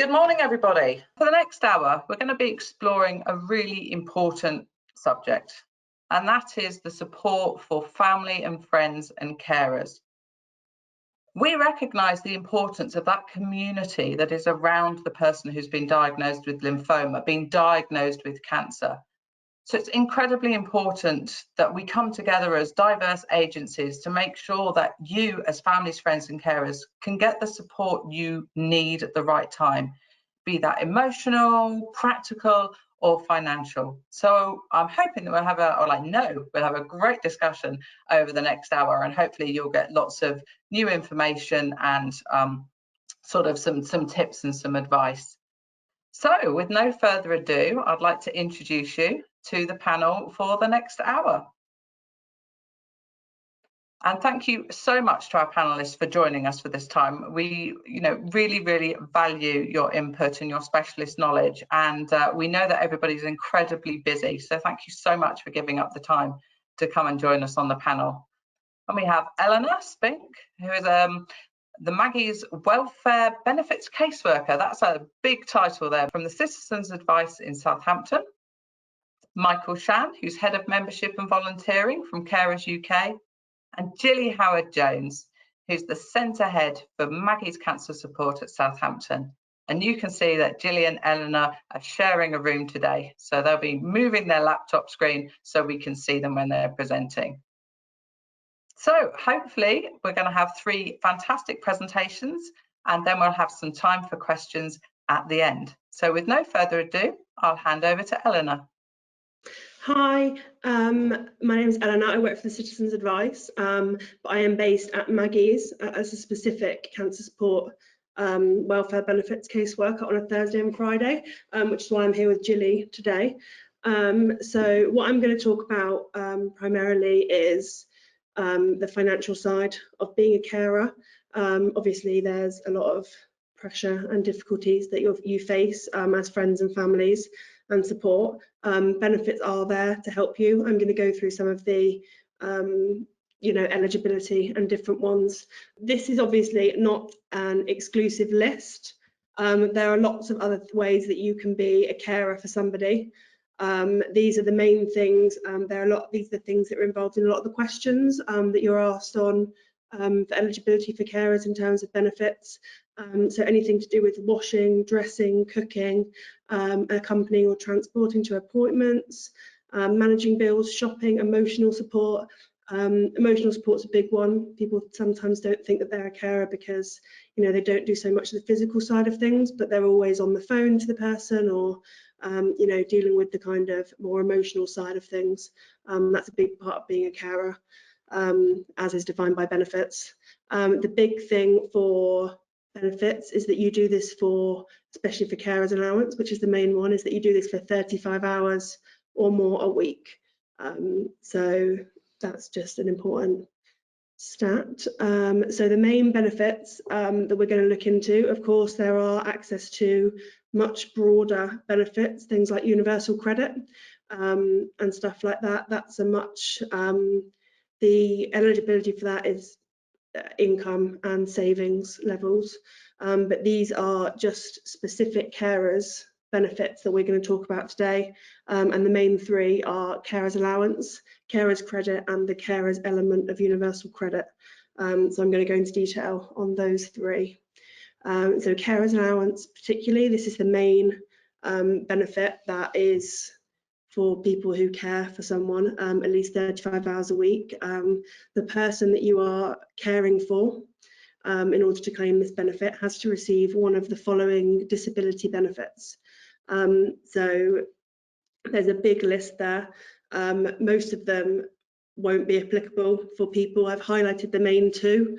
Good morning, everybody. For the next hour, we're going to be exploring a really important subject, and that is the support for family and friends and carers. We recognise the importance of that community that is around the person who's been diagnosed with lymphoma, been diagnosed with cancer. So it's incredibly important that we come together as diverse agencies to make sure that you, as families, friends and carers, can get the support you need at the right time, be that emotional, practical or financial. So I'm hoping that we'll have we'll have a great discussion over the next hour, and hopefully you'll get lots of new information and sort of some tips and some advice. So with no further ado, I'd like to introduce you to the panel for the next hour. And thank you so much to our panelists for joining us for this time. We, really value your input and your specialist knowledge, and we know that everybody's incredibly busy. So thank you so much for giving up the time to come and join us on the panel. And we have Eleanor Spink, who is the Maggie's Welfare Benefits Caseworker. That's a big title there, from the Citizens Advice in Southampton. Michael Shan, who's Head of Membership and Volunteering from Carers UK. And Gilly Howard-Jones, who's the Centre Head for Maggie's Cancer Support at Southampton. And you can see that Gilly and Eleanor are sharing a room today. So they'll be moving their laptop screen so we can see them when they're presenting. So hopefully we're going to have 3 fantastic presentations, and then we'll have some time for questions at the end. So with no further ado, I'll hand over to Eleanor. Hi, my name is Eleanor. I work for the Citizens Advice, but I am based at Maggie's as a specific cancer support welfare benefits caseworker on a Thursday and Friday, which is why I'm here with Gilly today. So what I'm going to talk about primarily is the financial side of being a carer. Obviously, there's a lot of pressure and difficulties that you face as friends and families, and support. Benefits are there to help you. I'm going to go through some of the eligibility and different ones. This is obviously not an exclusive list. There are lots of other ways that you can be a carer for somebody. These are the main things. These are the things that are involved in a lot of the questions that you're asked on for eligibility for carers in terms of benefits. So anything to do with washing, dressing, cooking, accompanying or transporting to appointments, managing bills, shopping, emotional support. Emotional support's a big one. People sometimes don't think that they're a carer because they don't do so much of the physical side of things, but they're always on the phone to the person, or dealing with the kind of more emotional side of things. That's a big part of being a carer, as is defined by benefits. The big thing for benefits is that you do this for, especially for carers allowance, which is the main one, is that you do this for 35 hours or more a week. So that's just an important stat. So the main benefits that we're going to look into, of course, there are access to much broader benefits, things like universal credit and stuff like that. That's a much, the eligibility for that is income and savings levels, but these are just specific carers benefits that we're going to talk about today, and the main 3 are carers allowance, carers credit and the carers element of universal credit. So I'm going to go into detail on those 3. So carers allowance particularly, this is the main benefit that is for people who care for someone at least 35 hours a week. The person that you are caring for in order to claim this benefit has to receive one of the following disability benefits. So there's a big list there. Most of them won't be applicable for people. I've highlighted the main 2,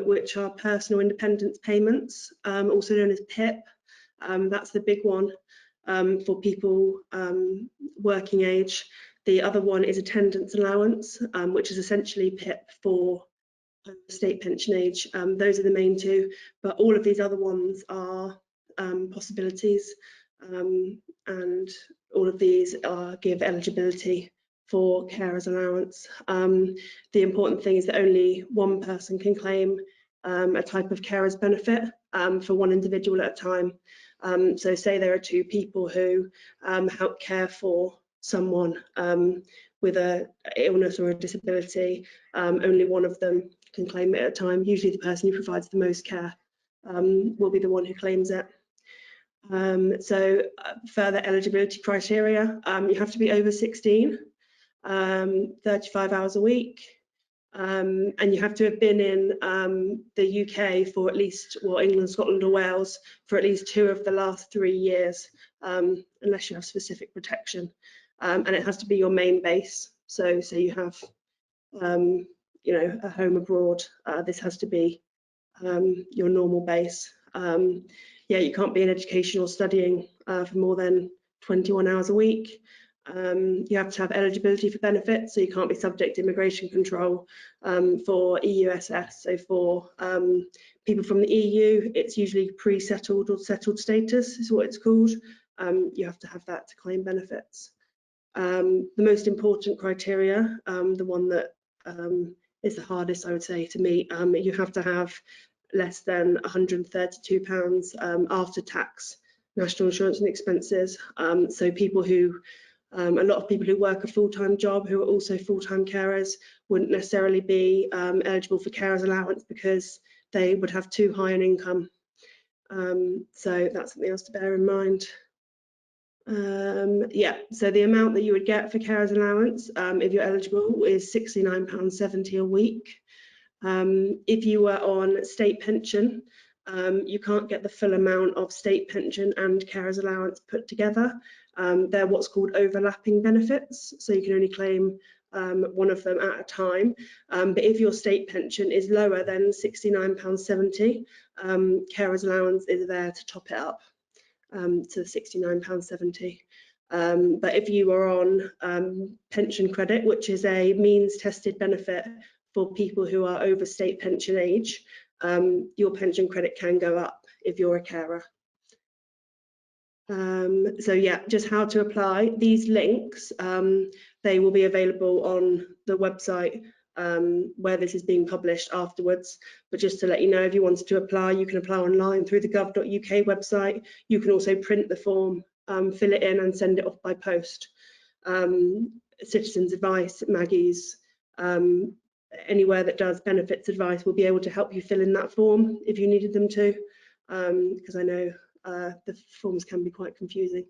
which are personal independence payments, also known as PIP. That's the big one. For people working age. The other one is attendance allowance, which is essentially PIP for state pension age. Those are the main 2, but all of these other ones are possibilities, and all of these give eligibility for carers allowance. The important thing is that only one person can claim a type of carers benefit for one individual at a time. So say there are two people who help care for someone with an illness or a disability, only one of them can claim it at a time. Usually the person who provides the most care will be the one who claims it. Further eligibility criteria, you have to be over 16, 35 hours a week, and you have to have been in the UK for at least, well, England, Scotland or Wales for at least 2 of the last 3 years, unless you have specific protection, and it has to be your main base. So you have you know, a home abroad, this has to be your normal base. Yeah, you can't be in education or studying for more than 21 hours a week. You have to have eligibility for benefits, so you can't be subject to immigration control for EUSS. So for people from the EU, it's usually pre-settled or settled status is what it's called. You have to have that to claim benefits. The most important criteria, the one that is the hardest, I would say, to meet, you have to have less than £132 after tax national insurance and expenses. So people who, a lot of people who work a full-time job who are also full-time carers wouldn't necessarily be eligible for carers allowance because they would have too high an income. So that's something else to bear in mind. Yeah, so the amount that you would get for carers allowance if you're eligible is £69.70 a week. If you were on state pension, you can't get the full amount of state pension and carers allowance put together. They're what's called overlapping benefits, so you can only claim one of them at a time. But if your state pension is lower than £69.70, carers allowance is there to top it up to £69.70. But if you are on pension credit, which is a means tested benefit for people who are over state pension age, your pension credit can go up if you're a carer. So yeah, just how to apply. These links, they will be available on the website where this is being published afterwards. But just to let you know, if you wanted to apply, you can apply online through the gov.uk website. You can also print the form, fill it in and send it off by post. Citizens Advice, Maggie's, anywhere that does benefits advice will be able to help you fill in that form if you needed them to, because I know the forms can be quite confusing.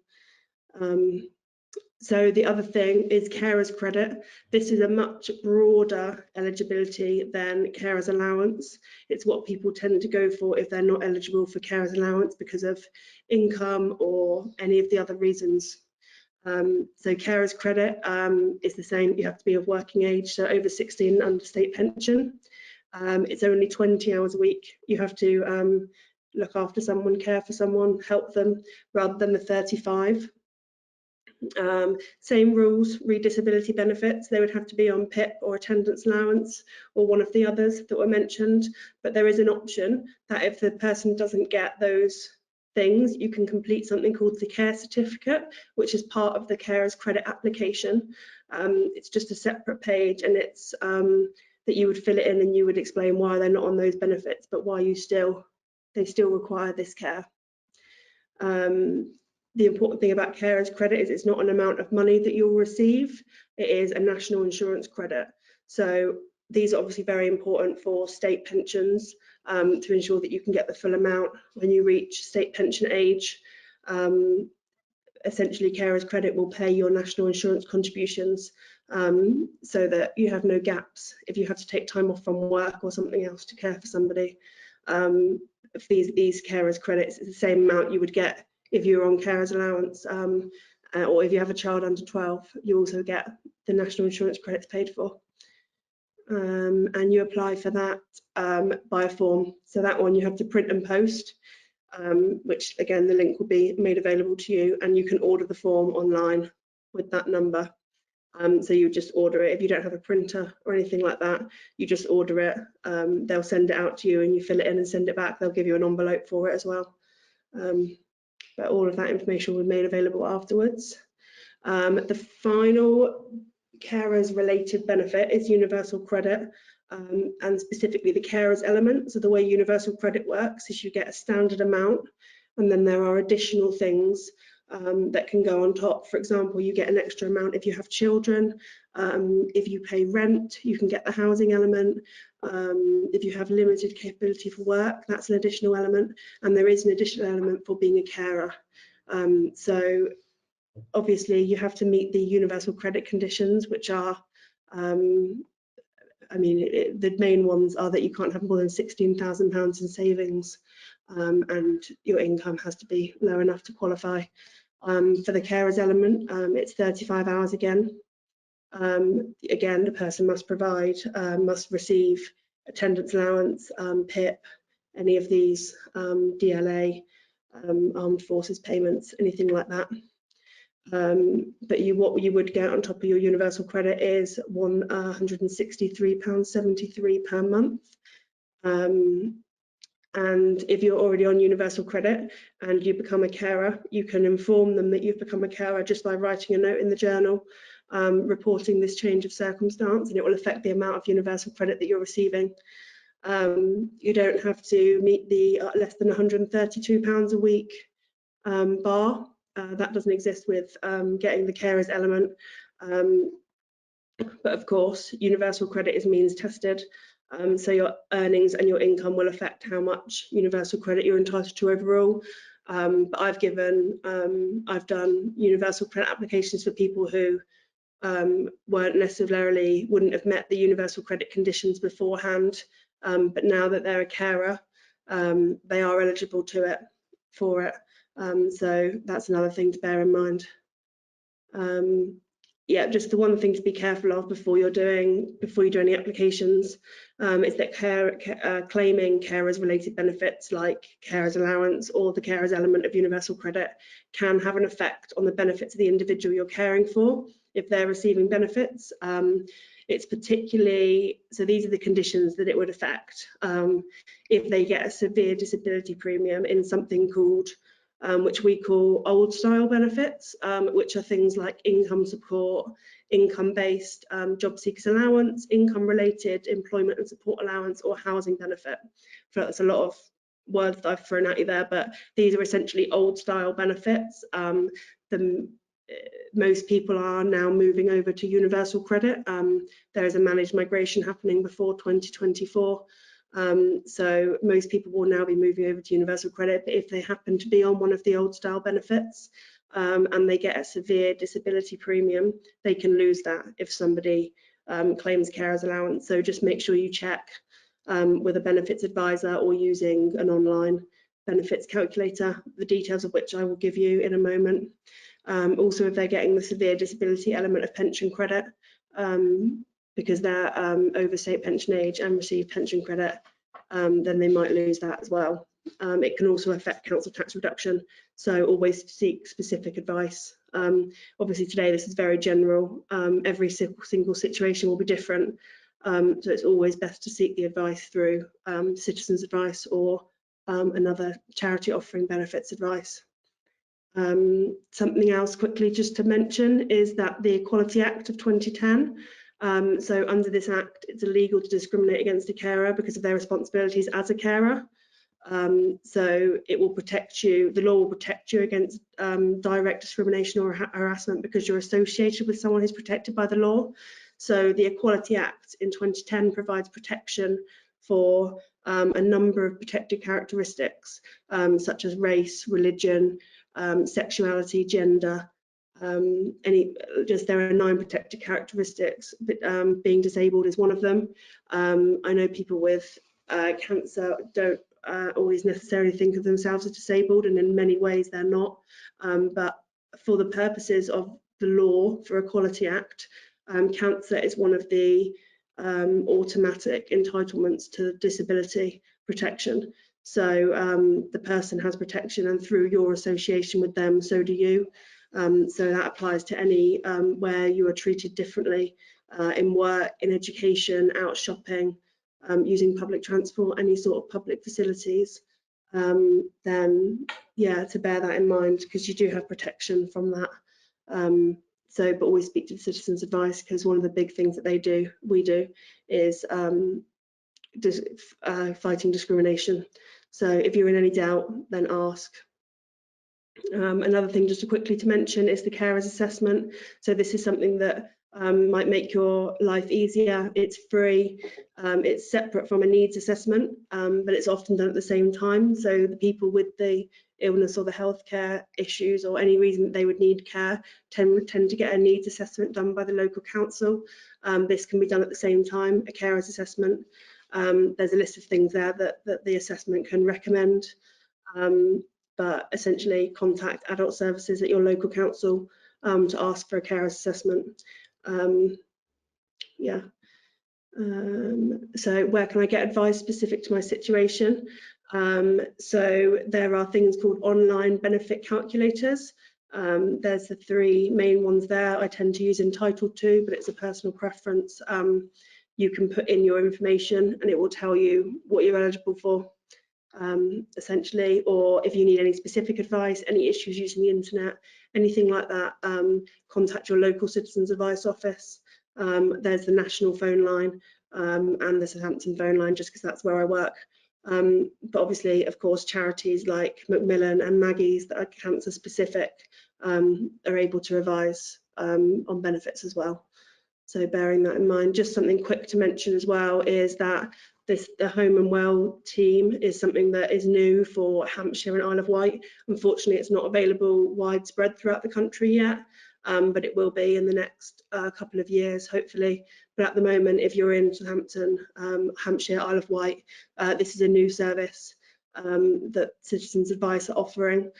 So the other thing is carers credit. This is a much broader eligibility than carers allowance. It's what people tend to go for if they're not eligible for carers allowance because of income or any of the other reasons. So carers credit is the same. You have to be of working age, so over 16 under state pension. It's only 20 hours a week. You have to look after someone, care for someone, help them, rather than the 35. Same rules, disability benefits, they would have to be on PIP or attendance allowance or one of the others that were mentioned, but there is an option that if the person doesn't get those things, you can complete something called the care certificate, which is part of the carers credit application. It's just a separate page, and it's that you would fill it in and you would explain why they're not on those benefits, but why they still require this care. The important thing about carers credit is it's not an amount of money that you'll receive, it is a national insurance credit. So these are obviously very important for state pensions to ensure that you can get the full amount when you reach state pension age. Essentially, carers credit will pay your national insurance contributions so that you have no gaps if you have to take time off from work or something else to care for somebody. These carers credits is the same amount you would get if you're on carers allowance, or if you have a child under 12, you also get the national insurance credits paid for. And you apply for that by a form. So that one you have to print and post, which again, the link will be made available to you, and you can order the form online with that number. So you just order it. If you don't have a printer or anything like that, you just order it. They'll send it out to you and you fill it in and send it back. They'll give you an envelope for it as well. But all of that information will be made available afterwards. The final carers related benefit is universal credit, and specifically the carers element. So the way universal credit works is you get a standard amount And then there are additional things that can go on top. For example, you get an extra amount if you have children. If you pay rent, you can get the housing element. If you have limited capability for work, that's an additional element. And there is an additional element for being a carer. So obviously you have to meet the universal credit conditions, which are, I mean, the main ones are that you can't have more than £16,000 in savings, and your income has to be low enough to qualify. For the carers element, it's 35 hours again. Again, the person must must receive attendance allowance, PIP, any of these, DLA, armed forces payments, anything like that. But what you would get on top of your universal credit is £163.73 per month. And if you're already on universal credit and you become a carer, you can inform them that you've become a carer just by writing a note in the journal, reporting this change of circumstance, and it will affect the amount of universal credit that you're receiving. You don't have to meet the less than £132 a week bar. That doesn't exist with getting the carers element. But of course, universal credit is means tested. So your earnings and your income will affect how much universal credit you're entitled to overall. But I've done universal credit applications for people who wouldn't have met the universal credit conditions beforehand. But now that they're a carer, they are eligible for it. So that's another thing to bear in mind. Yeah, just the one thing to be careful of before you do any applications is that claiming carers related benefits like carers allowance or the carers element of universal credit can have an effect on the benefits of the individual you're caring for if they're receiving benefits. It's particularly, so these are the conditions that it would affect if they get a severe disability premium in something called which we call old style benefits, which are things like income support, income-based job seekers allowance, income-related employment and support allowance, or housing benefit. So that's a lot of words that I've thrown at you there, but these are essentially old style benefits. Most people are now moving over to universal credit. There is a managed migration happening before 2024. So most people will now be moving over to universal credit, but if they happen to be on one of the old style benefits and they get a severe disability premium, they can lose that if somebody claims carers allowance. So just make sure you check with a benefits advisor or using an online benefits calculator, the details of which I will give you in a moment. Also, if they're getting the severe disability element of pension credit, because they're over state pension age and receive pension credit, then they might lose that as well. It can also affect council tax reduction, so always seek specific advice. Obviously today this is very general, every single situation will be different, so it's always best to seek the advice through Citizens Advice or another charity offering benefits advice. Something else quickly just to mention is that the Equality Act of 2010, so under this act it's illegal to discriminate against a carer because of their responsibilities as a carer. So it will protect you, the law will protect you against direct discrimination or harassment because you're associated with someone who's protected by the law. So the Equality Act in 2010 provides protection for a number of protected characteristics such as race, religion, sexuality, gender, there are 9 protected characteristics, but being disabled is one of them. I know people with cancer don't always necessarily think of themselves as disabled, and in many ways they're not, but for the purposes of the law for Equality Act, cancer is one of the automatic entitlements to disability protection. So the person has protection, and through your association with them, so do you. So that applies to any where you are treated differently in work, in education, out shopping, using public transport, any sort of public facilities. Then yeah, to bear that in mind, because you do have protection from that. But always speak to the Citizens Advice, because one of the big things that we do is fighting discrimination. So if you're in any doubt, then ask. Another thing just quickly to mention is the carers assessment. So this is something that might make your life easier. It's free, it's separate from a needs assessment, but it's often done at the same time. So the people with the illness or the healthcare issues or any reason that they would need care tend to get a needs assessment done by the local council. This can be done at the same time, a carers assessment. There's a list of things there that the assessment can recommend. But essentially contact adult services at your local council to ask for a carers assessment. So where can I get advice specific to my situation? So there are things called online benefit calculators. There's the three main ones there. I tend to use Entitled To, but it's a personal preference. You can put in your information and it will tell you what you're eligible for. Essentially, or if you need any specific advice, any issues using the internet, anything like that, contact your local citizens advice office. There's the national phone line and the Southampton phone line, just because that's where I work. But obviously, of course, charities like Macmillan and Maggie's that are cancer specific are able to advise on benefits as well. So bearing that in mind, just something quick to mention as well is that the Home and Well team is something that is new for Hampshire and Isle of Wight. Unfortunately, it's not available widespread throughout the country yet, but it will be in the next couple of years, hopefully. But at the moment, if you're in Southampton, Hampshire, Isle of Wight, this is a new service that Citizens Advice are offering,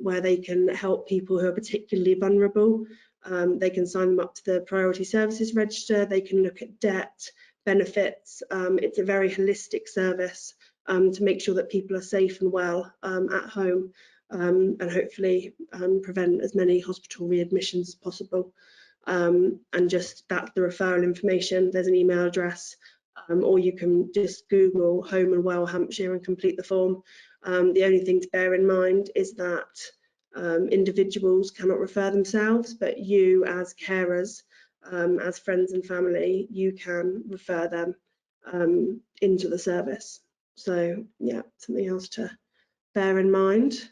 where they can help people who are particularly vulnerable. They can sign them up to the Priority Services Register. They can look at debt, benefits. It's a very holistic service to make sure that people are safe and well at home, and hopefully prevent as many hospital readmissions as possible. And just that's the referral information. There's an email address, or you can just Google Home and Well Hampshire and complete the form. The only thing to bear in mind is that individuals cannot refer themselves, but you as carers, as friends and family, you can refer them into the service. So yeah, something else to bear in mind.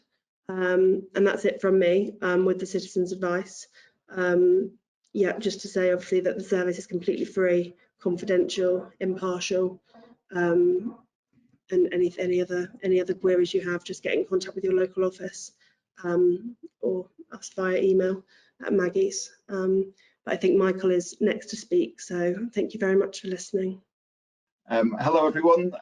And that's it from me with the Citizens Advice. Yeah, just to say obviously that the service is completely free, confidential, impartial, and any other queries you have, just get in contact with your local office or us via email at Maggie's. But I think Michael is next to speak, so thank you very much for listening. Hello everyone,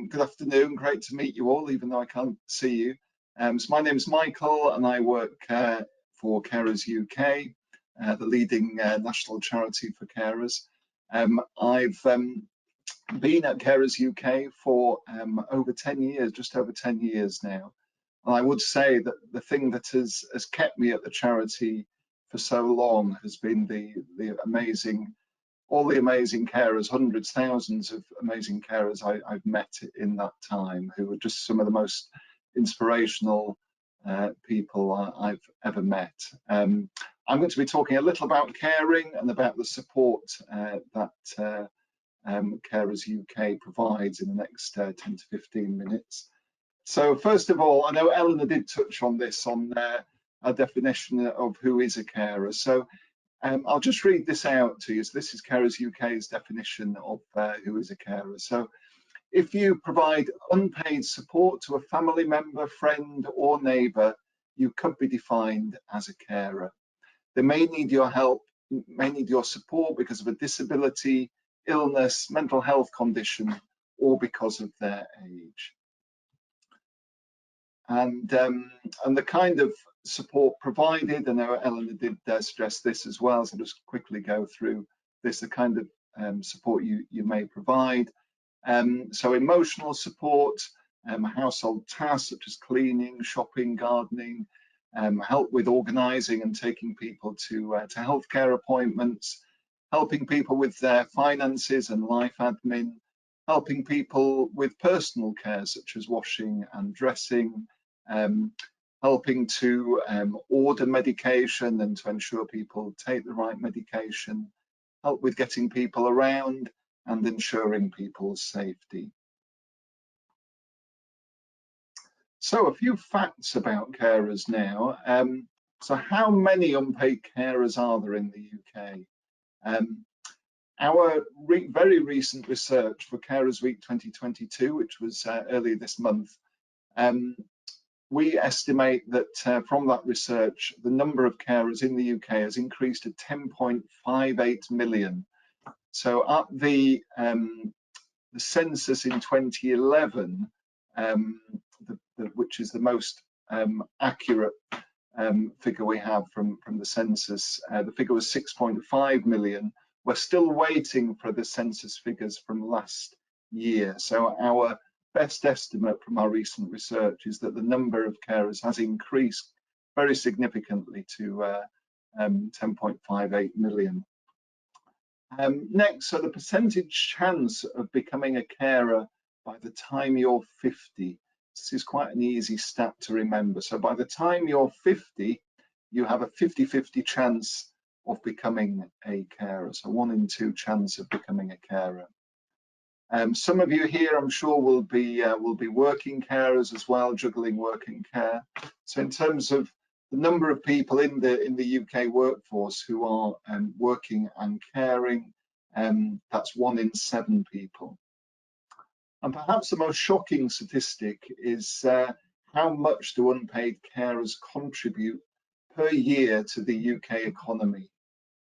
good afternoon, great to meet you all even though I can't see you. So my name is Michael and I work for Carers UK, the leading national charity for carers. I've been at Carers UK for over 10 years, just over 10 years now. And I would say that the thing that has kept me at the charity for so long has been all the amazing carers, hundreds, thousands of amazing carers I've met in that time, who are just some of the most inspirational people I've ever met. I'm going to be talking a little about caring and about the support that Carers UK provides in the next 10 to 15 minutes. So first of all, I know Eleanor did touch on this on a definition of who is a carer. So I'll just read this out to you. So this is Carers UK's definition of who is a carer. So if you provide unpaid support to a family member, friend or neighbour, you could be defined as a carer. They may need your help, may need your support because of a disability, illness, mental health condition, or because of their age. And the kind of support provided, I know Eleanor did stress this as well, so I'll just quickly go through this, the kind of support you may provide. So emotional support, household tasks such as cleaning, shopping, gardening, help with organising and taking people to healthcare appointments, helping people with their finances and life admin, helping people with personal care such as washing and dressing, helping to order medication and to ensure people take the right medication, help with getting people around and ensuring people's safety. So a few facts about carers now. So how many unpaid carers are there in the UK? Our very recent research for Carers Week 2022, which was earlier this month, we estimate that from that research, the number of carers in the UK has increased to 10.58 million. So at the census in 2011, which is the most accurate figure we have from the census, the figure was 6.5 million. We're still waiting for the census figures from last year. So our best estimate from our recent research is that the number of carers has increased very significantly to 10.58 million. Next, so the percentage chance of becoming a carer by the time you're 50. This is quite an easy stat to remember. So by the time you're 50, you have a 50-50 chance of becoming a carer. So 1 in 2 chance of becoming a carer. Some of you here, I'm sure, will be working carers as well, juggling work and care. So in terms of the number of people in the UK workforce who are working and caring, that's 1 in 7 people. And perhaps the most shocking statistic is how much do unpaid carers contribute per year to the UK economy.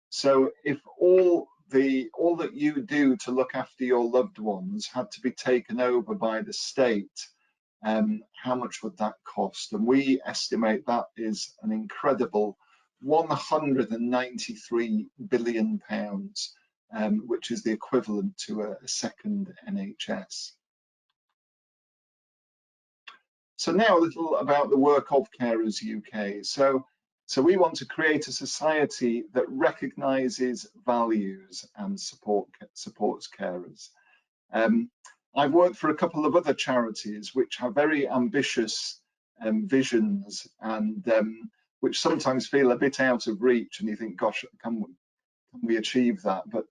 So if all that you do to look after your loved ones had to be taken over by the state, how much would that cost? And we estimate that is an incredible £193 billion, which is the equivalent to a second NHS. So now a little about the work of Carers UK. So we want to create a society that recognises, values and supports carers. I've worked for a couple of other charities which have very ambitious visions and which sometimes feel a bit out of reach, and you think, gosh, can we achieve that? But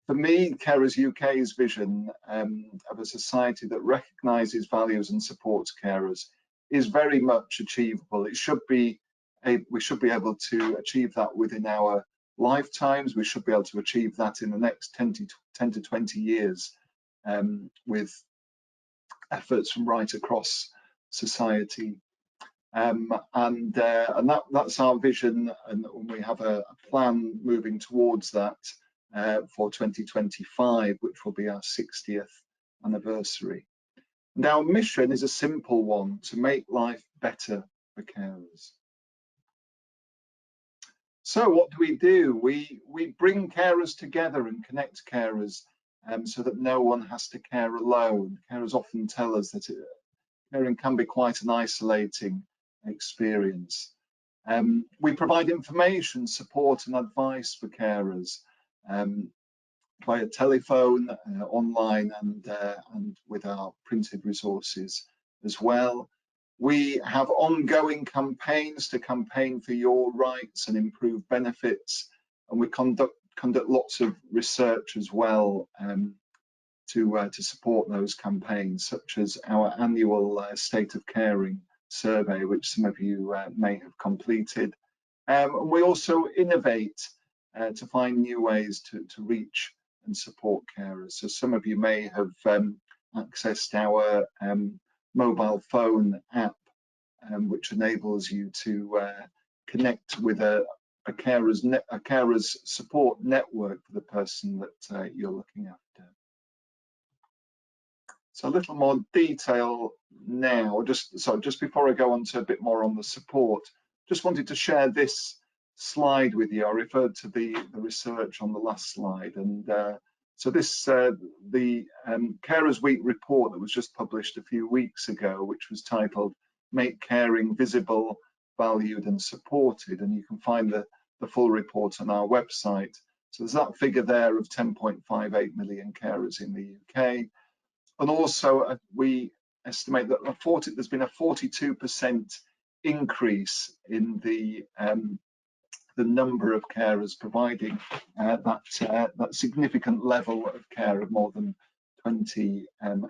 for me, Carers UK's vision of a society that recognises, values and supports carers is very much achievable. We should be able to achieve that within our lifetimes. We should be able to achieve that in the next 10 to 20 years with efforts from right across society. That's our vision, and we have a plan moving towards that for 2025, which will be our 60th anniversary. And our mission is a simple one: to make life better for carers. So what do? We bring carers together and connect carers so that no one has to care alone. Carers often tell us that caring can be quite an isolating experience. We provide information, support and advice for carers via telephone, online and with our printed resources as well. We have ongoing campaigns to campaign for your rights and improve benefits, and we conduct lots of research as well to support those campaigns, such as our annual State of Caring survey, which some of you may have completed. And we also innovate to find new ways to reach and support carers. So some of you may have accessed our mobile phone app, which enables you to connect with a carers support network for the person that you're looking after. So a little more detail now, just before I go on to a bit more on the support, just wanted to share this slide with you. I referred to the research on the last slide, and so this the Carers Week report that was just published a few weeks ago, which was titled "Make Caring Visible, Valued and Supported," and you can find the full report on our website. So there's that figure there of 10.58 million carers in the UK, and also we estimate that there's been a 42% increase in the number of carers providing that significant level of care of more than 20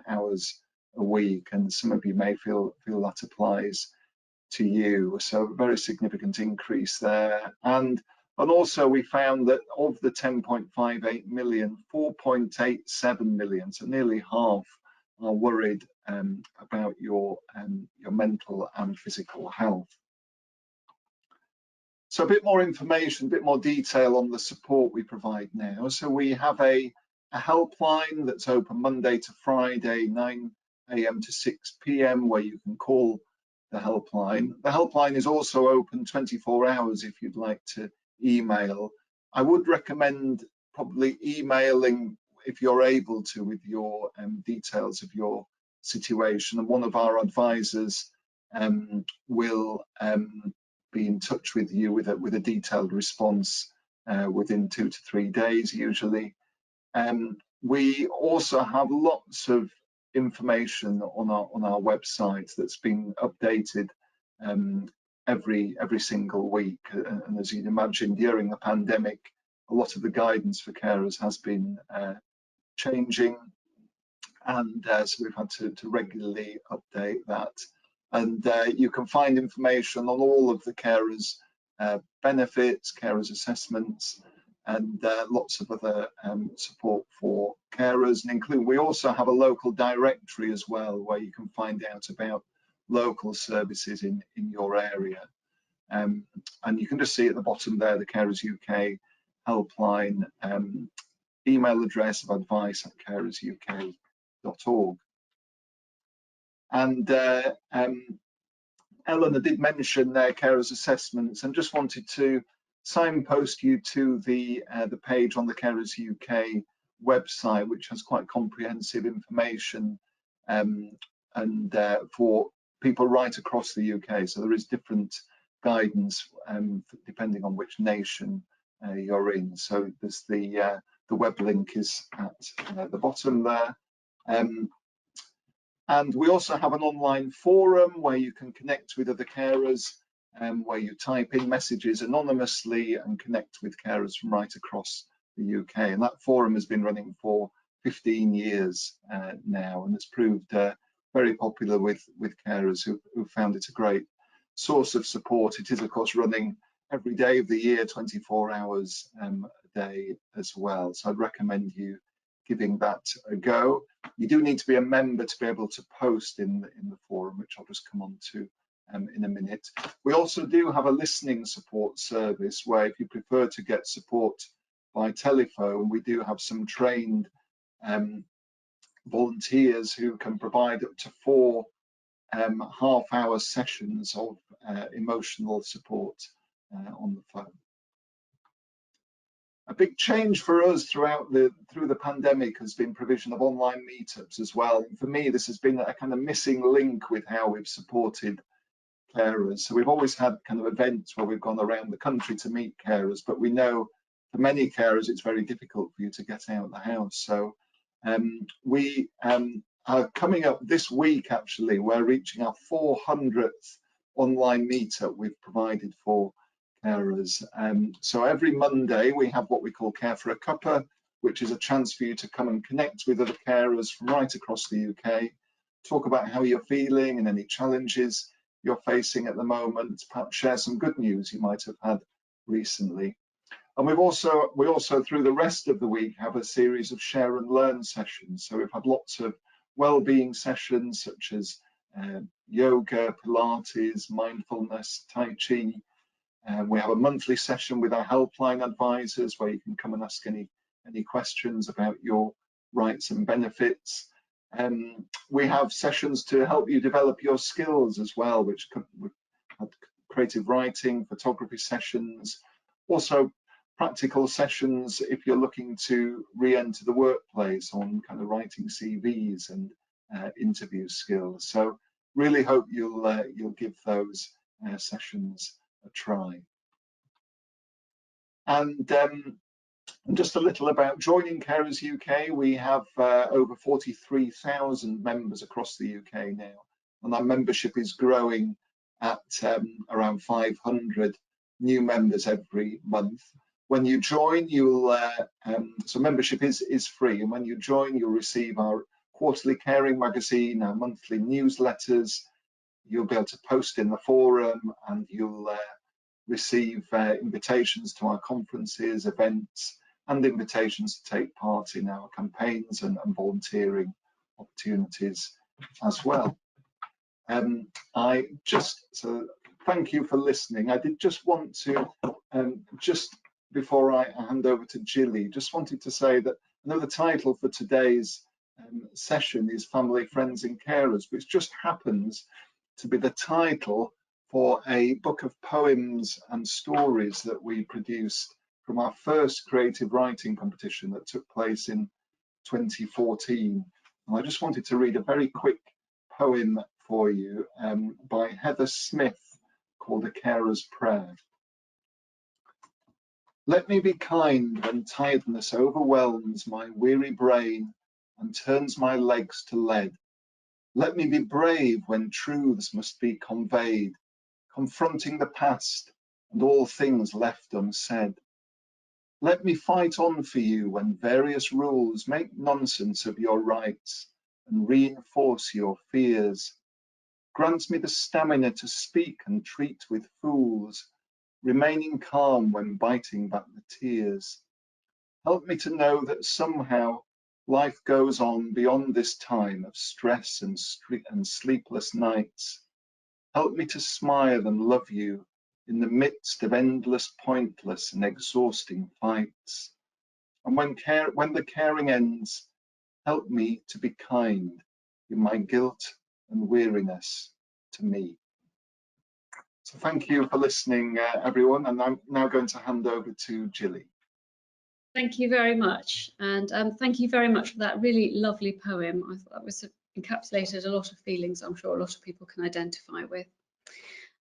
hours a week, and some of you may feel that applies to you. So a very significant increase there. And also we found that of the 10.58 million, 4.87 million, so nearly half, are worried about your mental and physical health. So a bit more information, a bit more detail on the support we provide now. So we have a helpline that's open Monday to Friday, 9 AM to 6 PM, where you can call the helpline. The helpline is also open 24 hours if you'd like to email. I would recommend probably emailing if you're able to, with your details of your situation, and one of our advisors will be in touch with you with a detailed response within 2 to 3 days usually. We also have lots of information on our website that's been updated every single week, and as you'd imagine, during the pandemic, a lot of the guidance for carers has been changing, and so we've had to regularly update that. And you can find information on all of the carers benefits, carers assessments, and lots of other support for carers, and including, we also have a local directory as well, where you can find out about local services in your area. And you can just see at the bottom there, the Carers UK helpline, email address of advice@carersuk.org. And Eleanor did mention their carers assessments, and just wanted to signpost you to the page on the Carers UK website, which has quite comprehensive information for people right across the UK. So there is different guidance depending on which nation you're in. So there's the web link is at the bottom there. And we also have an online forum where you can connect with other carers, where you type in messages anonymously and connect with carers from right across the UK. And that forum has been running for 15 years now, and it's proved very popular with carers who found it a great source of support. It is, of course, running every day of the year, 24 hours a day as well. So I'd recommend you giving that a go. You do need to be a member to be able to post in the forum, which I'll just come on to in a minute. We also do have a listening support service, where if you prefer to get support by telephone, we do have some trained volunteers who can provide up to 4 half-hour sessions of emotional support on the phone. A big change for us through the pandemic has been provision of online meetups as well. And for me, this has been a kind of missing link with how we've supported carers. So we've always had kind of events where we've gone around the country to meet carers, but we know for many carers it's very difficult for you to get out of the house. So we are coming up this week, actually, we're reaching our 400th online meetup we've provided for carers. So every Monday we have what we call Care for a Cuppa, which is a chance for you to come and connect with other carers from right across the UK, talk about how you're feeling and any challenges you're facing at the moment, perhaps share some good news you might have had recently. And we also through the rest of the week have a series of share and learn sessions. So we've had lots of well-being sessions such as yoga, Pilates, mindfulness, Tai Chi. We have a monthly session with our helpline advisors where you can come and ask any questions about your rights and benefits. We have sessions to help you develop your skills as well, which we've had creative writing, photography sessions, also practical sessions if you're looking to re-enter the workplace on kind of writing CVs and interview skills. So really hope you'll give those sessions a try. And just a little about joining Carers UK. We have over 43,000 members across the UK now, and our membership is growing at around 500 new members every month. When you join, you'll so membership is free, and when you join, you'll receive our quarterly caring magazine, our monthly newsletters. You'll be able to post in the forum, and you'll receive invitations to our conferences, events, and invitations to take part in our campaigns and volunteering opportunities as well. So thank you for listening. I did just want to, just before I hand over to Gilly, just wanted to say that I know the title for today's session is Family, Friends and Carers, which just happens to be the title for a book of poems and stories that we produced from our first creative writing competition that took place in 2014. And I just wanted to read a very quick poem for you by Heather Smith called A Carer's Prayer. Let me be kind when tiredness overwhelms my weary brain and turns my legs to lead. Let me be brave when truths must be conveyed, confronting the past and all things left unsaid. Let me fight on for you when various rules make nonsense of your rights and reinforce your fears. Grant me the stamina to speak and treat with fools, remaining calm when biting back the tears. Help me to know that somehow life goes on beyond this time of stress and sleepless nights. Help me to smile and love you in the midst of endless, pointless and exhausting fights. And when the caring ends, help me to be kind in my guilt and weariness to me. So thank you for listening, everyone, and I'm now going to hand over to Gilly. Thank you very much, and thank you very much for that really lovely poem. I thought that was encapsulated a lot of feelings I'm sure a lot of people can identify with.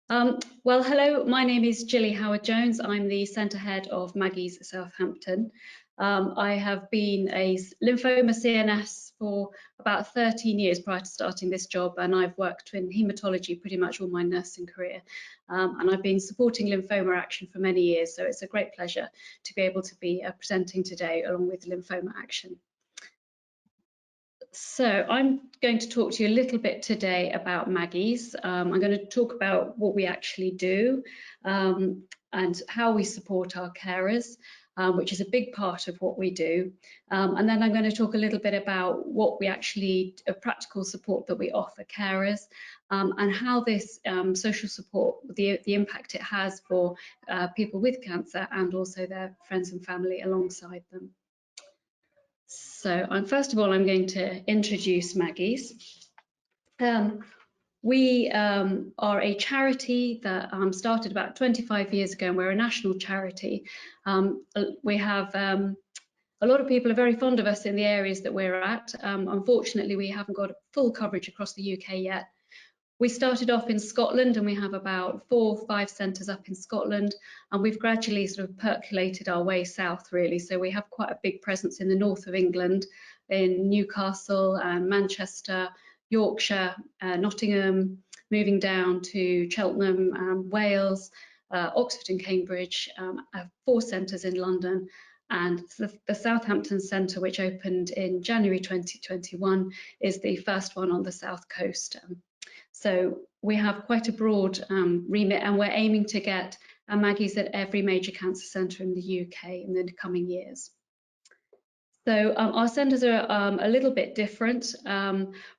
Well, hello, my name is Gilly Howard-Jones. I'm the Centre Head of Maggie's Southampton. I have been a lymphoma CNS for about 13 years prior to starting this job, and I've worked in haematology pretty much all my nursing career. And I've been supporting Lymphoma Action for many years, so it's a great pleasure to be able to be presenting today along with Lymphoma Action. So I'm going to talk to you a little bit today about Maggie's. I'm going to talk about what we actually do and how we support our carers, which is a big part of what we do. And then I'm going to talk a little bit about what we actually, practical support that we offer carers, and how this social support, the impact it has for people with cancer and also their friends and family alongside them. So first of all, I'm going to introduce Maggie's. We are a charity that started about 25 years ago, and we're a national charity. We have a lot of people are very fond of us in the areas that we're at. Unfortunately, we haven't got full coverage across the UK yet. We started off in Scotland, and we have about 4 or 5 centres up in Scotland, and we've gradually sort of percolated our way south, really. So we have quite a big presence in the north of England, in Newcastle and Manchester, Yorkshire, Nottingham, moving down to Cheltenham, Wales, Oxford and Cambridge, 4 centres in London, and the Southampton Centre, which opened in January 2021, is the first one on the south coast. So we have quite a broad remit, and we're aiming to get Maggie's at every major cancer centre in the UK in the coming years. So our centres are a little bit different.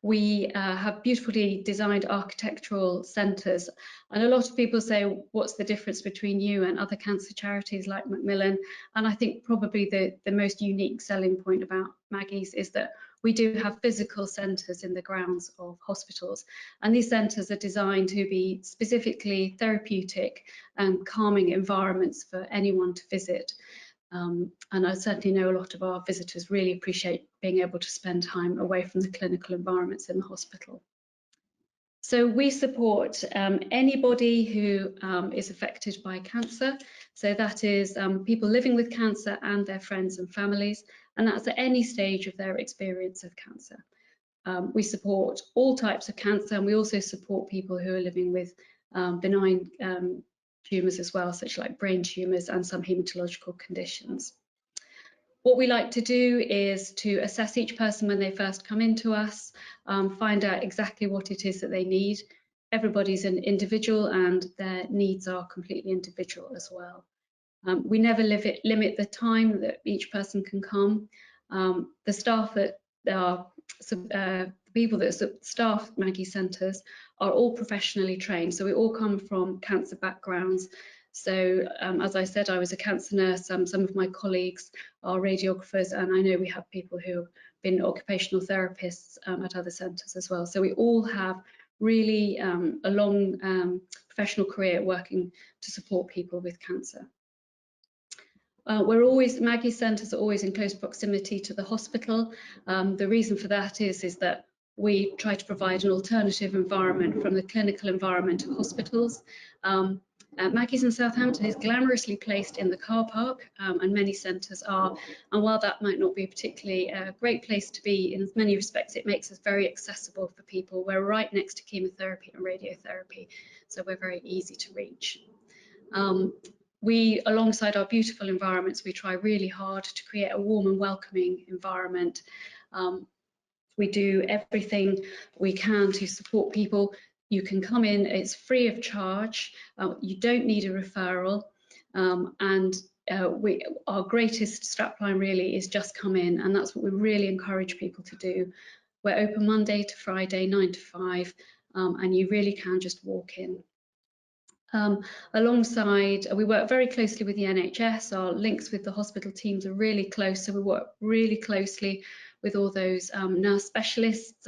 We have beautifully designed architectural centres, and a lot of people say, what's the difference between you and other cancer charities like Macmillan? And I think probably the most unique selling point about Maggie's is that we do have physical centres in the grounds of hospitals, and these centres are designed to be specifically therapeutic and calming environments for anyone to visit. And I certainly know a lot of our visitors really appreciate being able to spend time away from the clinical environments in the hospital. So we support anybody who is affected by cancer. So that is people living with cancer and their friends and families, and that's at any stage of their experience of cancer. We support all types of cancer, and we also support people who are living with benign tumours as well, such like brain tumours and some haematological conditions. What we like to do is to assess each person when they first come into us, find out exactly what it is that they need. Everybody's an individual and their needs are completely individual as well. We never limit the time that each person can come. The staff that are the people that staff Maggie centres are all professionally trained, so we all come from cancer backgrounds. So as I said, I was a cancer nurse. Some of my colleagues are radiographers, and I know we have people who have been occupational therapists at other centres as well. So we all have really a long professional career working to support people with cancer. Maggie centres are always in close proximity to the hospital. The reason for that is that we try to provide an alternative environment from the clinical environment of hospitals. Maggie's in Southampton is glamorously placed in the car park, and many centres are. And while that might not be a particularly great place to be, in many respects, it makes us very accessible for people. We're right next to chemotherapy and radiotherapy, so we're very easy to reach. We, alongside our beautiful environments, we try really hard to create a warm and welcoming environment. We do everything we can to support people. You can come in, it's free of charge, you don't need a referral, and our greatest strapline really is just come in, and that's what we really encourage people to do. We're open Monday to Friday, 9 to 5, and you really can just walk in. Alongside, we work very closely with the NHS. Our links with the hospital teams are really close, so we work really closely with all those nurse specialists.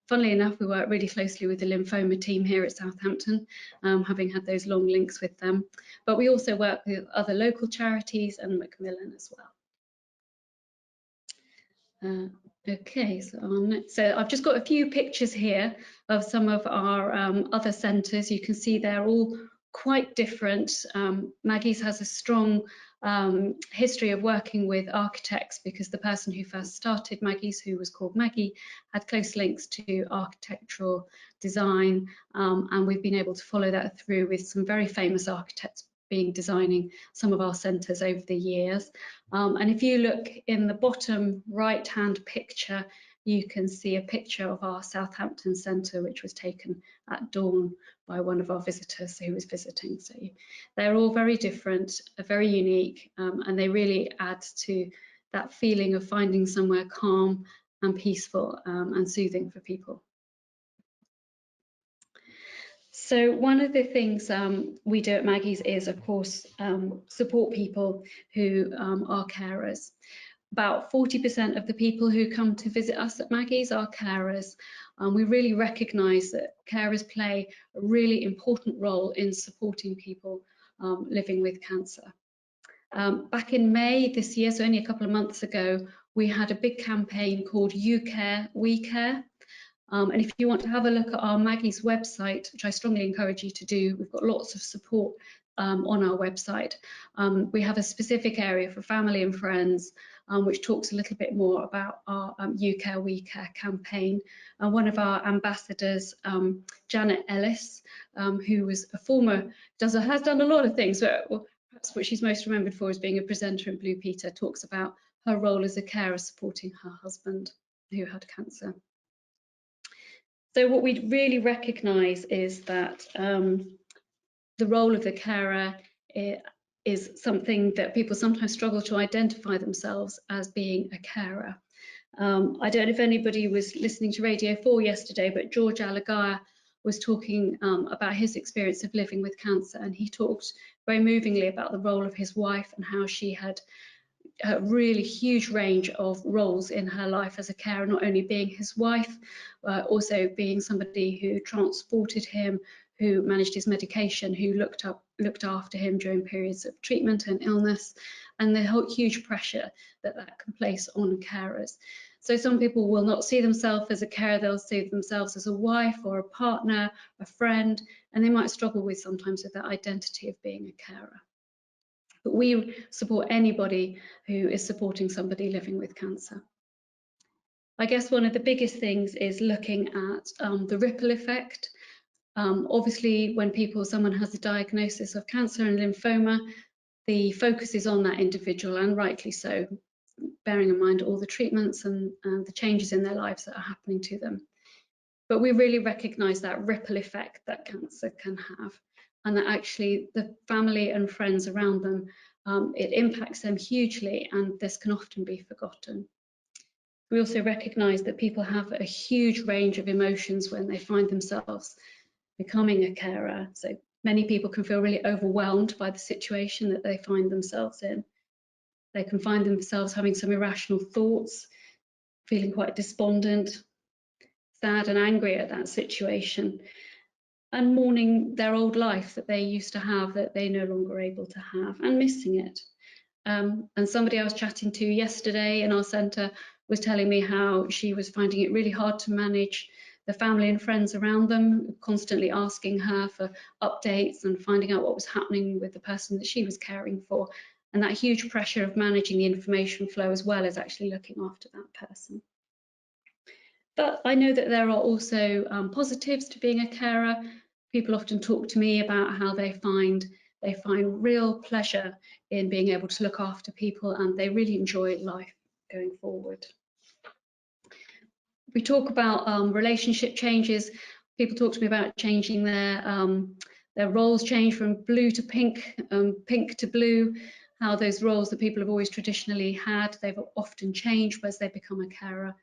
Funnily enough, we work really closely with the lymphoma team here at Southampton, having had those long links with them. But we also work with other local charities and Macmillan as well. Okay, so I've just got a few pictures here of some of our other centres. You can see they're all quite different. Maggie's has a strong history of working with architects, because the person who first started Maggie's, who was called Maggie, had close links to architectural design, and we've been able to follow that through with some very famous architects designing some of our centres over the years. And if you look in the bottom right hand picture, you can see a picture of our Southampton centre, which was taken at dawn by one of our visitors who was visiting. So they're all very different, very unique, and they really add to that feeling of finding somewhere calm and peaceful and soothing for people. So one of the things we do at Maggie's is, of course, support people who are carers. About 40% of the people who come to visit us at Maggie's are carers. We really recognise that carers play a really important role in supporting people living with cancer. Back in May this year, so only a couple of months ago, we had a big campaign called You Care, We Care. And if you want to have a look at our Maggie's website, which I strongly encourage you to do, we've got lots of support on our website. We have a specific area for family and friends, which talks a little bit more about our You Care, We Care campaign. One of our ambassadors, Janet Ellis, who was a former, has done a lot of things, but perhaps what she's most remembered for is being a presenter in Blue Peter, talks about her role as a carer supporting her husband who had cancer. So what we really recognise is that the role of the carer is something that people sometimes struggle to identify themselves as being a carer. I don't know if anybody was listening to Radio 4 yesterday, but George Alagaya was talking about his experience of living with cancer, and he talked very movingly about the role of his wife and how she had a really huge range of roles in her life as a carer, not only being his wife, also being somebody who transported him, who managed his medication, who looked after him during periods of treatment and illness, and the whole huge pressure that can place on carers. So some people will not see themselves as a carer, they'll see themselves as a wife or a partner, a friend, and they might struggle sometimes with that identity of being a carer. But we support anybody who is supporting somebody living with cancer. I guess one of the biggest things is looking at the ripple effect. Obviously, when someone has a diagnosis of cancer and lymphoma, the focus is on that individual, and rightly so. bearing in mind all the treatments and the changes in their lives that are happening to them. But we really recognise that ripple effect that cancer can have, and that actually the family and friends around them, it impacts them hugely, and this can often be forgotten. We also recognise that people have a huge range of emotions when they find themselves becoming a carer. So many people can feel really overwhelmed by the situation that they find themselves in. They can find themselves having some irrational thoughts, feeling quite despondent, sad and angry at that situation, and mourning their old life that they used to have that they're no longer able to have, and missing it. And somebody I was chatting to yesterday in our centre was telling me how she was finding it really hard to manage the family and friends around them, constantly asking her for updates and finding out what was happening with the person that she was caring for, and that huge pressure of managing the information flow as well as actually looking after that person. But I know that there are also positives to being a carer. People often talk to me about how they find real pleasure in being able to look after people, and they really enjoy life going forward. We talk about relationship changes. People talk to me about changing their roles change from blue to pink, pink to blue, how those roles that people have always traditionally had, they've often changed as they become a carer.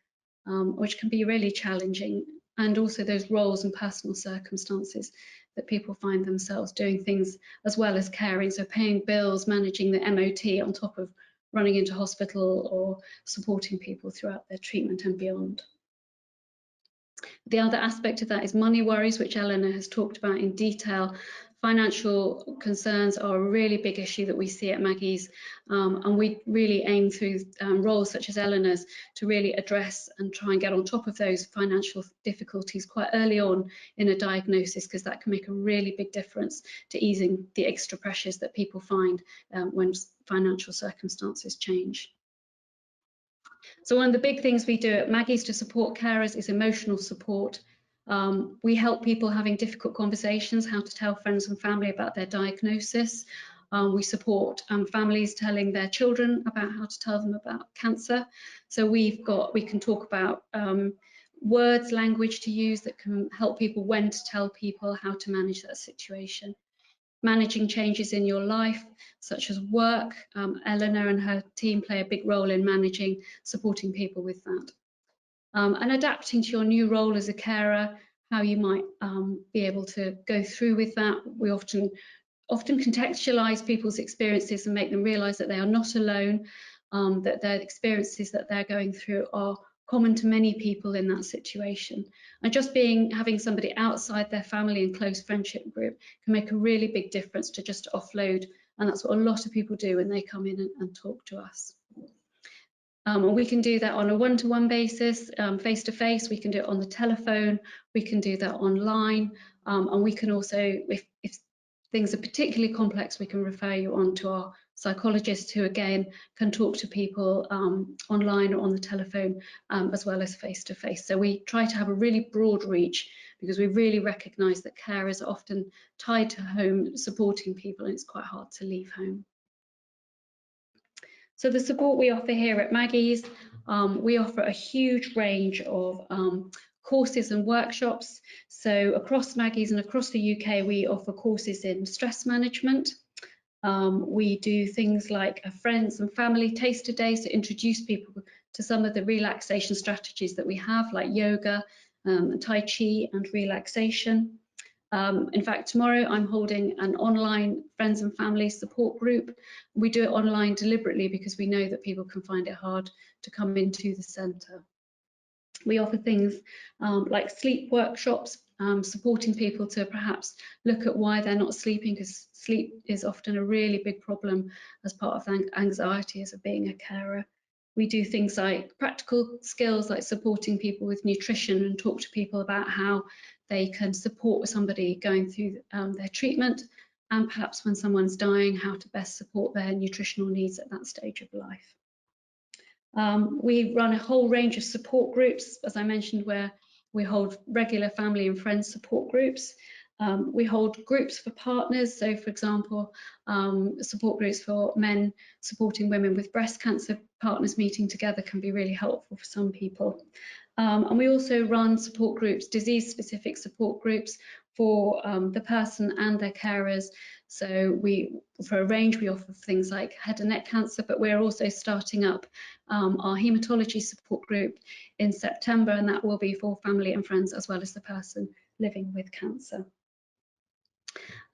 Which can be really challenging, and also those roles and personal circumstances that people find themselves doing things as well as caring, so paying bills, managing the MOT on top of running into hospital or supporting people throughout their treatment and beyond. The other aspect of that is money worries, which Eleanor has talked about in detail. Financial concerns are a really big issue that we see at Maggie's, and we really aim through roles such as Eleanor's to really address and try and get on top of those financial difficulties quite early on in a diagnosis, because that can make a really big difference to easing the extra pressures that people find when financial circumstances change. So one of the big things we do at Maggie's to support carers is emotional support. We help people having difficult conversations, how to tell friends and family about their diagnosis. We support families telling their children about how to tell them about cancer. So we can talk about words, language to use that can help people when to tell people how to manage that situation. Managing changes in your life, such as work. Eleanor and her team play a big role in managing, supporting people with that. And adapting to your new role as a carer, how you might be able to go through with that. We often contextualise people's experiences and make them realise that they are not alone, that their experiences that they're going through are common to many people in that situation. And just having somebody outside their family and close friendship group can make a really big difference to just offload, and that's what a lot of people do when they come in and talk to us. And we can do that on a one-to-one basis, face-to-face. We can do it on the telephone. We can do that online, and we can also, if things are particularly complex, we can refer you on to our psychologists, who again can talk to people online or on the telephone, as well as face-to-face. So we try to have a really broad reach, because we really recognise that carers are often tied to home supporting people, and it's quite hard to leave home. So the support we offer here at Maggie's, we offer a huge range of courses and workshops. So across Maggie's and across the UK, we offer courses in stress management. We do things like a friends and family taster days to introduce people to some of the relaxation strategies that we have, like yoga, Tai Chi and relaxation. In fact, tomorrow I'm holding an online friends and family support group. We do it online deliberately because we know that people can find it hard to come into the centre. We offer things like sleep workshops, supporting people to perhaps look at why they're not sleeping, because sleep is often a really big problem as part of anxiety as of being a carer. We do things like practical skills, like supporting people with nutrition, and talk to people about how they can support somebody going through their treatment, and perhaps when someone's dying, how to best support their nutritional needs at that stage of life. We run a whole range of support groups, as I mentioned, where we hold regular family and friends support groups. We hold groups for partners, so for example, support groups for men supporting women with breast cancer. Partners meeting together can be really helpful for some people. And we also run support groups, disease-specific support groups for the person and their carers. So for a range, we offer things like head and neck cancer, but we're also starting up our haematology support group in September, and that will be for family and friends as well as the person living with cancer.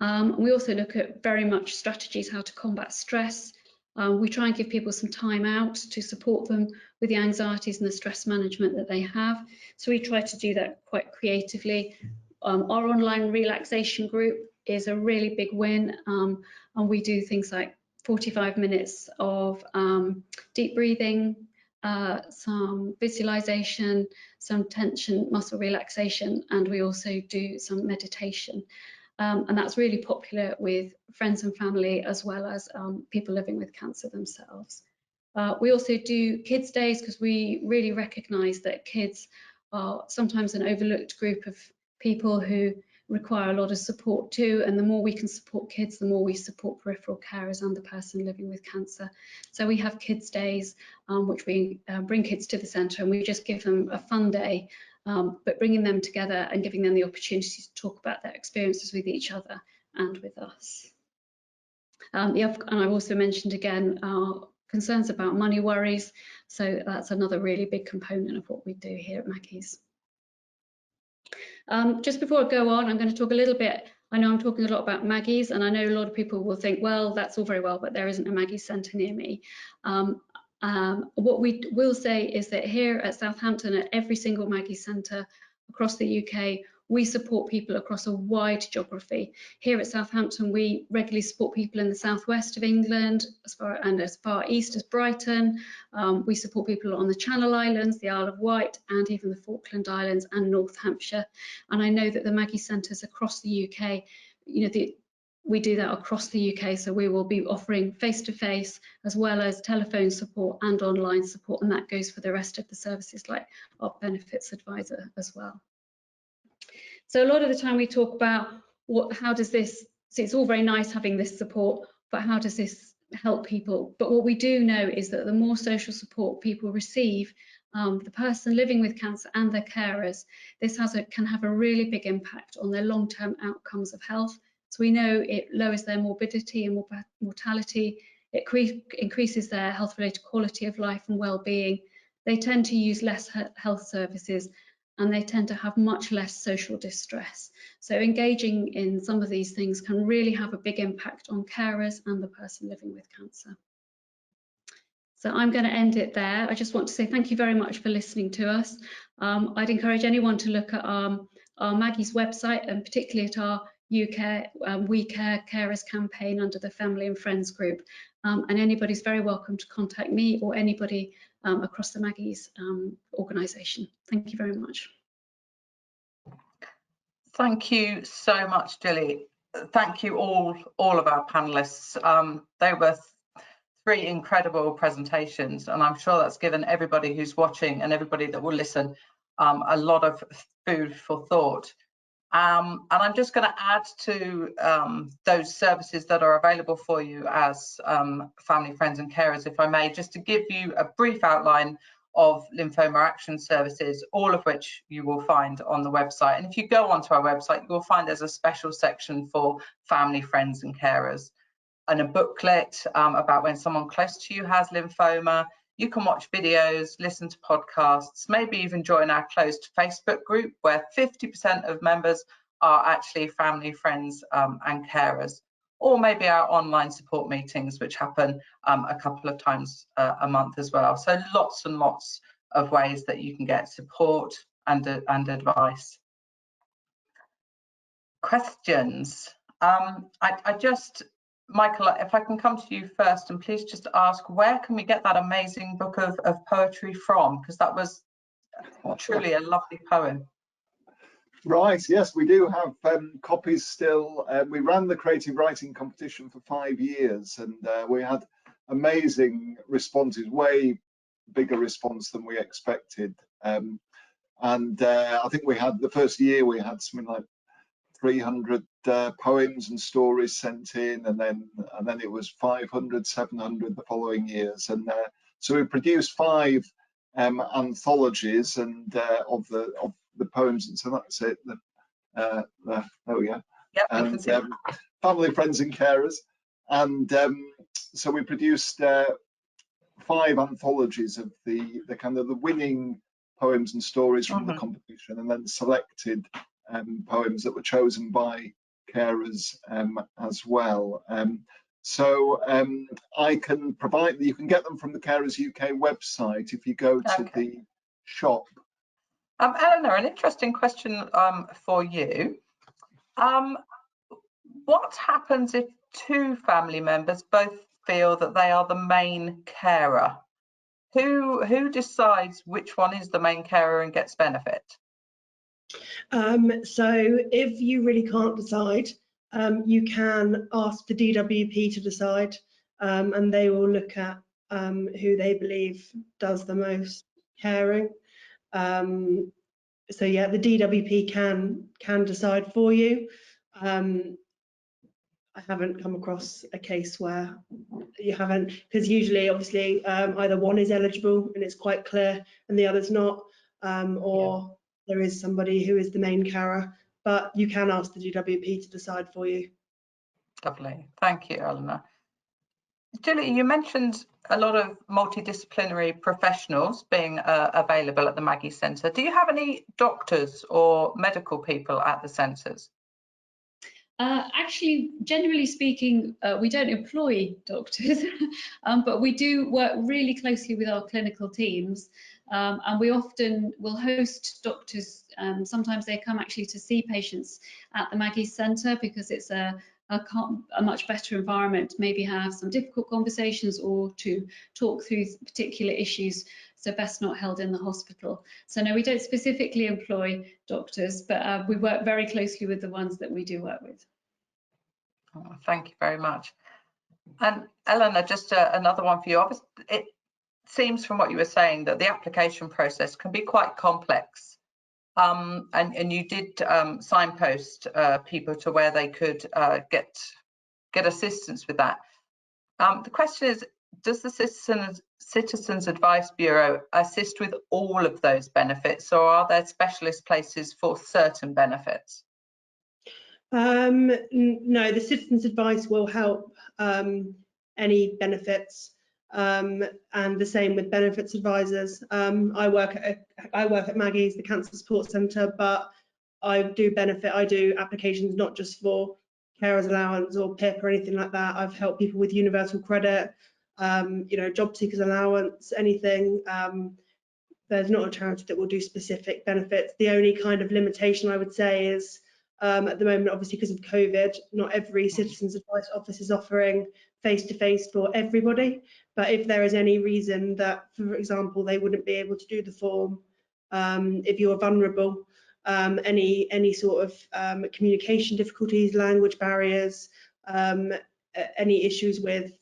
We also look at very much strategies how to combat stress. We try and give people some time out to support them with the anxieties and the stress management that they have. So we try to do that quite creatively. Our online relaxation group is a really big win, and we do things like 45 minutes of deep breathing, some visualization, some tension muscle relaxation, and we also do some meditation. And that's really popular with friends and family as well as people living with cancer themselves. We also do kids days because we really recognise that kids are sometimes an overlooked group of people who require a lot of support too, and the more we can support kids, the more we support peripheral carers and the person living with cancer. So we have kids days, which we bring kids to the centre and we just give them a fun day, but bringing them together and giving them the opportunity to talk about their experiences with each other and with us. And I've also mentioned again our concerns about money worries, so that's another really big component of what we do here at Maggie's. Just before I go on, I'm going to talk a little bit. I know I'm talking a lot about Maggie's, and I know a lot of people will think, well, that's all very well, but there isn't a Maggie's centre near me. What we will say is that here at Southampton, at every single Maggie's centre across the UK, we support people across a wide geography. Here at Southampton, we regularly support people in the southwest of England, as far east as Brighton. We support people on the Channel Islands, the Isle of Wight, and even the Falkland Islands and North Hampshire. And I know that the Maggie centres across the UK, we do that across the UK, so we will be offering face-to-face as well as telephone support and online support, and that goes for the rest of the services like our benefits advisor as well. So a lot of the time we talk about how does this, so it's all very nice having this support, but how does this help people? But what we do know is that the more social support people receive, the person living with cancer and their carers, this can have a really big impact on their long-term outcomes of health. So we know it lowers their morbidity and mortality, it increases their health-related quality of life and well-being. They tend to use less health services, and they tend to have much less social distress. So engaging in some of these things can really have a big impact on carers and the person living with cancer. So I'm going to end it there. I just want to say thank you very much for listening to us. I'd encourage anyone to look at our Maggie's website, and particularly at our UK We Care Carers campaign under the Family and Friends group. And anybody's very welcome to contact me or anybody across the Maggie's organisation. Thank you very much. Thank you so much, Julie. Thank you all of our panelists. They were three incredible presentations, and I'm sure that's given everybody who's watching and everybody that will listen a lot of food for thought. And I'm just going to add to those services that are available for you as family, friends and carers, if I may, just to give you a brief outline of lymphoma action services, all of which you will find on the website. And if you go onto our website, you will find there's a special section for family, friends and carers, and a booklet about when someone close to you has lymphoma. You can watch videos, listen to podcasts, maybe even join our closed Facebook group where 50% of members are actually family, friends and carers, or maybe our online support meetings, which happen a couple of times a month as well. So lots and lots of ways that you can get support and advice. Questions? Michael, if I can come to you first, and please just ask, where can we get that amazing book of poetry from? Because that was truly a lovely poem. Right, yes, we do have copies still. We ran the creative writing competition for 5 years, and we had amazing responses, way bigger response than we expected. I think we had, the first year we had something like 300 poems and stories sent in, and then it was 500, 700 the following years, and so we produced 5 anthologies and of the poems, and so that's it. There we go. Yep, and family, friends, and carers, and so we produced 5 anthologies of the kind of the winning poems and stories from the competition, and then selected poems that were chosen by carers as well. So I can provide, you can get them from the Carers UK website if you go to the shop. Eleanor, an interesting question for you. What happens if 2 family members both feel that they are the main carer? Who decides which one is the main carer and gets benefit? So if you really can't decide, you can ask the DWP to decide, and they will look at who they believe does the most caring. So yeah, the DWP can decide for you. I haven't come across a case where you haven't, because usually, obviously, either one is eligible and it's quite clear and the other's not, or there is somebody who is the main carer, but you can ask the DWP to decide for you. Lovely, thank you, Eleanor. Julie, you mentioned a lot of multidisciplinary professionals being available at the Maggie Centre. Do you have any doctors or medical people at the centres? Actually, generally speaking, we don't employ doctors, but we do work really closely with our clinical teams, and we often will host doctors. Sometimes they come actually to see patients at the Maggie Centre because it's a much better environment to maybe have some difficult conversations or to talk through particular issues, so best not held in the hospital. So no, we don't specifically employ doctors, but we work very closely with the ones that we do work with. Oh, thank you very much. And Eleanor, just another one for you. Obviously, it seems from what you were saying that the application process can be quite complex. And you did signpost people to where they could get assistance with that. The question is, does the Citizens Advice Bureau assist with all of those benefits, or are there specialist places for certain benefits? No, the Citizens Advice will help any benefits, and the same with benefits advisors. I work at Maggie's, the Cancer Support Centre, but I do applications not just for carers allowance or PIP or anything like that. I've helped people with universal credit, job seekers allowance, anything. There's not a charity that will do specific benefits. The only kind of limitation I would say is at the moment, obviously because of COVID, not every Citizens Advice office is offering face-to-face for everybody. But if there is any reason that, for example, they wouldn't be able to do the form, if you're vulnerable, any sort of communication difficulties, language barriers, any issues with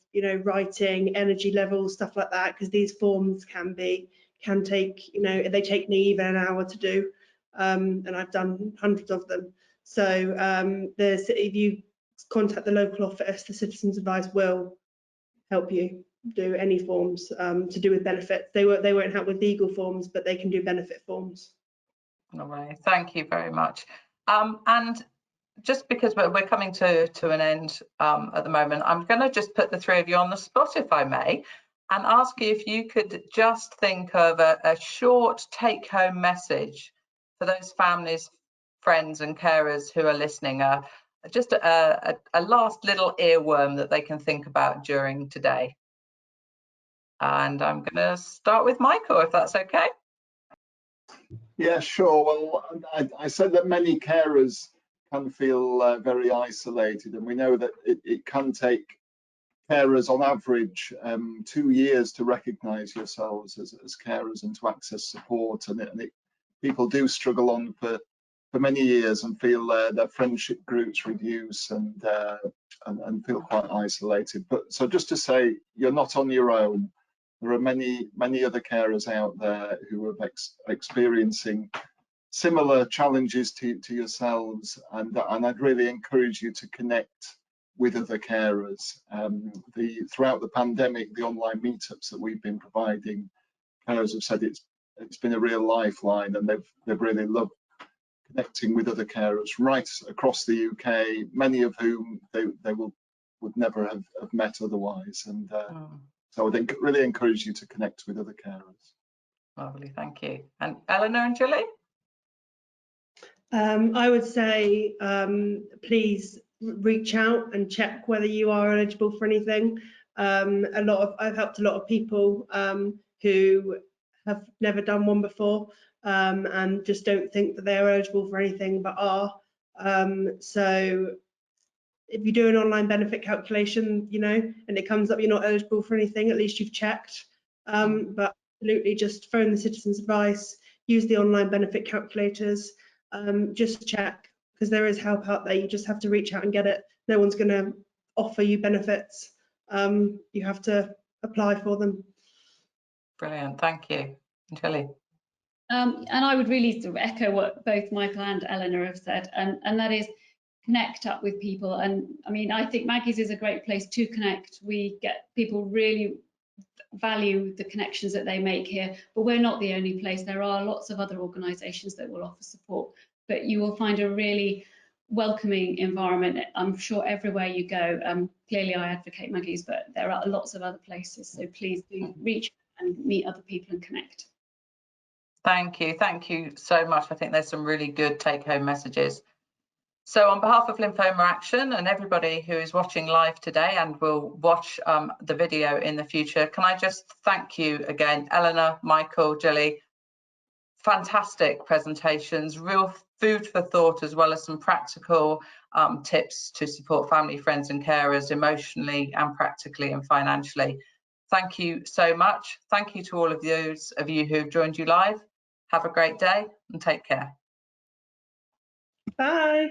writing, energy levels, stuff like that, because these forms can take they take me even an hour to do, and I've done hundreds of them. So if you contact the local office, the Citizens Advice will help you do any forms to do with benefits. They won't help with legal forms, but they can do benefit forms. All right, thank you very much. And just because we're coming to an end at the moment, I'm going to just put the 3 of you on the spot, if I may, and ask you if you could just think of a short take-home message for those families, friends and carers who are listening, just a last little earworm that they can think about during today. And I'm going to start with Michael, if that's okay. Yeah, sure. Well, I said that many carers can feel very isolated, and we know that it can take carers on average 2 years to recognise yourselves as carers and to access support, and people do struggle on for many years and feel their friendship groups reduce and feel quite isolated. But so just to say, you're not on your own. There are many other carers out there who are experiencing similar challenges to yourselves, and I'd really encourage you to connect with other carers. Throughout the pandemic, the online meetups that we've been providing, carers have said it's been a real lifeline, and they've really loved connecting with other carers from right across the UK, many of whom they would never have met otherwise. And so I would really encourage you to connect with other carers. Lovely, thank you. And Eleanor and Julie? I would say please reach out and check whether you are eligible for anything. I've helped a lot of people who have never done one before and just don't think that they're eligible for anything but are. So if you do an online benefit calculation, you know, and it comes up you're not eligible for anything, at least you've checked. But absolutely just phone the Citizens Advice, use the online benefit calculators, just check, because there is help out there. You just have to reach out and get it. No one's going to offer you benefits. You have to apply for them. Brilliant, thank you. Julie? And I would really sort of echo what both Michael and Eleanor have said, and that is connect up with people. And I mean, I think Maggie's is a great place to connect. We get people really value the connections that they make here, but we're not the only place. There are lots of other organisations that will offer support, but you will find a really welcoming environment, I'm sure, everywhere you go. Clearly I advocate Maggie's, but there are lots of other places, so please do reach and meet other people and connect. Thank you so much. I think there's some really good take-home messages. So on behalf of Lymphoma Action and everybody who is watching live today and will watch the video in the future, can I just thank you again, Eleanor, Michael, Julie. Fantastic presentations, real food for thought, as well as some practical tips to support family, friends and carers emotionally and practically and financially. Thank you so much. Thank you to all of those of you who've joined you live. Have a great day and take care. Bye.